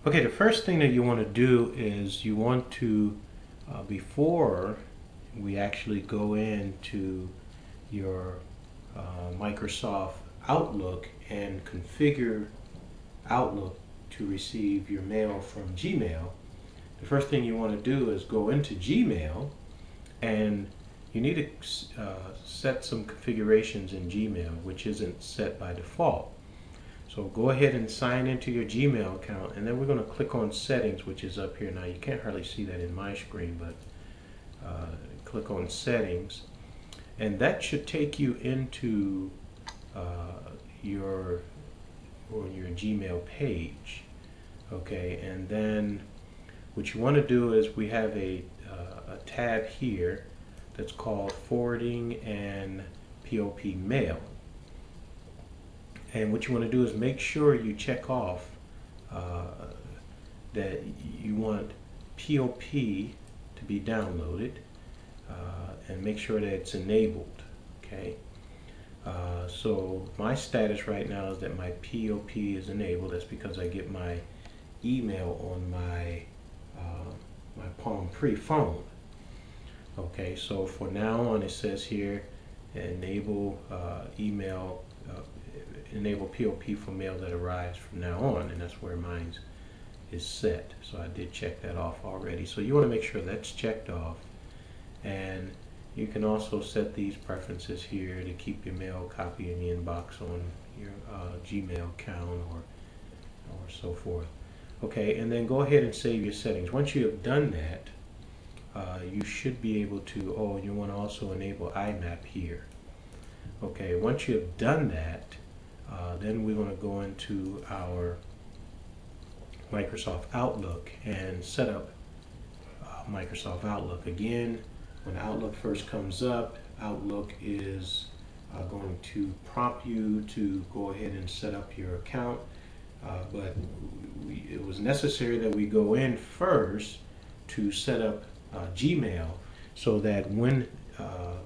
Okay, the first thing that you want to do is you want to, before we actually go into your Microsoft Outlook and configure Outlook to receive your mail from Gmail, the first thing you want to do is go into Gmail, and you need to set some configurations in Gmail, which isn't set by default. So go ahead and sign into your Gmail account, and then we're going to click on settings, which is up here. Now you can't hardly see that in my screen, but click on settings, and that should take you into your Gmail page. Okay, and then what you want to do is we have a tab here that's called forwarding and POP mail. And what you want to do is make sure you check off that you want POP to be downloaded, and make sure that it's enabled. Okay. So my status right now is that my POP is enabled. That's because I get my email on my my Palm Pre phone. Okay, so for now on, it says here enable email, enable POP for mail that arrives from now on, and that's where mine is set. So I did check that off already. So you want to make sure that's checked off, and you can also set these preferences here to keep your mail copy in the inbox on your Gmail account or so forth. Okay, and then go ahead and save your settings. Once you have done that, you should be able to, oh, you want to also enable IMAP here. Okay, once you have done that, then we're going to go into our Microsoft Outlook and set up Microsoft Outlook. Again, when Outlook first comes up, Outlook is going to prompt you to go ahead and set up your account, but it was necessary that we go in first to set up Gmail, so that when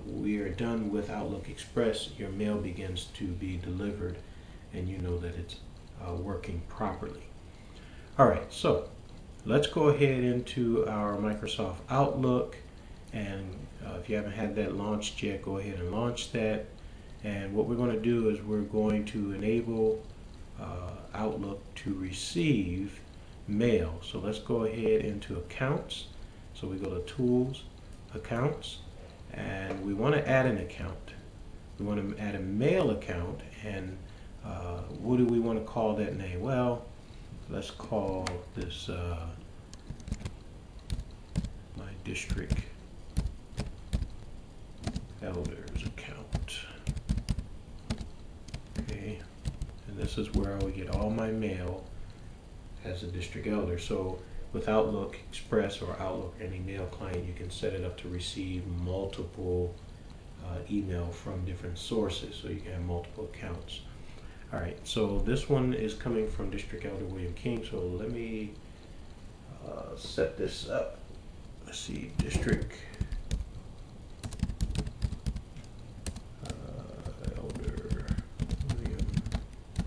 we are done with Outlook Express, your mail begins to be delivered and you know that it's working properly. Alright, so let's go ahead into our Microsoft Outlook, and if you haven't had that launched yet, go ahead and launch that. And what we're going to do is we're going to enable Outlook to receive mail. So let's go ahead into accounts. So we go to tools, accounts, and we want to add an account. We want to add a mail account, and what do we want to call that name? Well, let's call this my district elders account. Okay, and this is where I would get all my mail as a district elder. So with Outlook Express or Outlook any mail client, you can set it up to receive multiple email from different sources, so you can have multiple accounts. Alright, so this one is coming from District Elder William King, so let me set this up. Let's see, District Elder William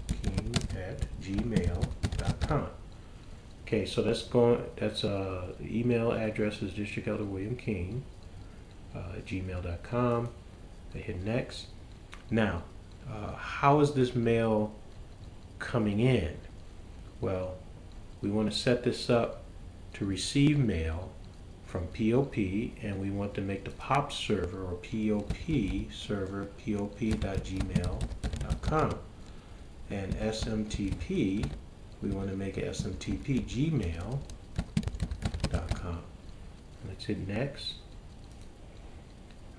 King at gmail.com. Okay, so that's email address is District Elder William King at gmail.com. I hit next. Now, how is this mail coming in? Well, we want to set this up to receive mail from POP, and we want to make the POP server or POP server pop.gmail.com, and SMTP, we want to make it SMTP gmail.com. Let's hit next.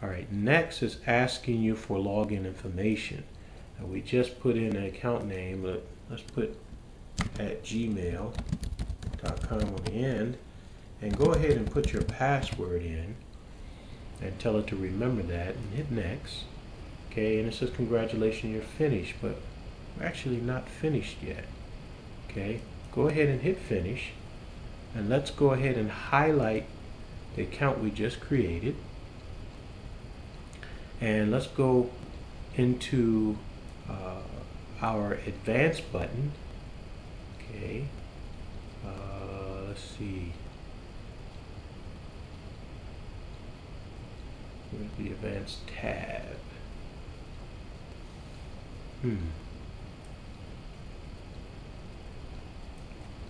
Alright, next is asking you for login information. Now we just put in an account name, but let's put at gmail.com on the end, and go ahead and put your password in and tell it to remember that, and hit next. Okay, and it says congratulations, you're finished, but we're actually not finished yet. Okay, go ahead and hit finish, and let's go ahead and highlight the account we just created, and let's go into our advanced button. Okay, see. Where's the advanced tab?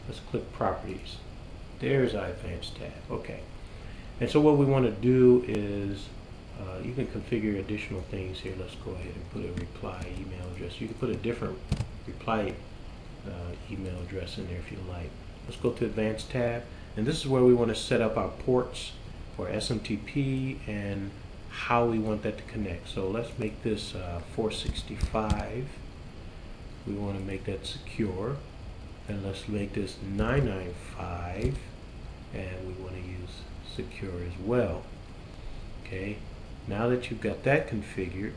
Let's click properties. There's our advanced tab. Okay. And so what we want to do is you can configure additional things here. Let's go ahead and put a reply email address. You can put a different reply email address in there if you like. Let's go to advanced tab, and this is where we want to set up our ports for SMTP and how we want that to connect. So let's make this 465. We want to make that secure, and let's make this 995, and we want to use secure as well. Okay, now that you've got that configured,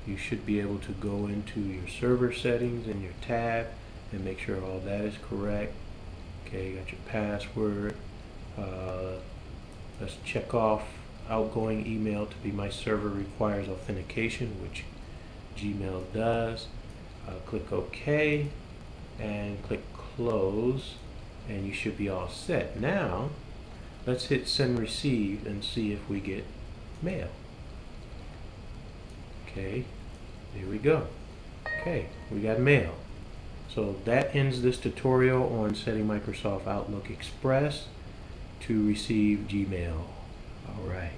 you should be able to go into your server settings and your tab and make sure all that is correct. Okay, you got your password. Let's check off outgoing email to be my server requires authentication, which Gmail does. Click OK and click close, and you should be all set. Now let's hit send receive and see if we get mail. Okay, there we go. Okay, we got mail. So that ends this tutorial on setting Microsoft Outlook Express to receive Gmail. All right.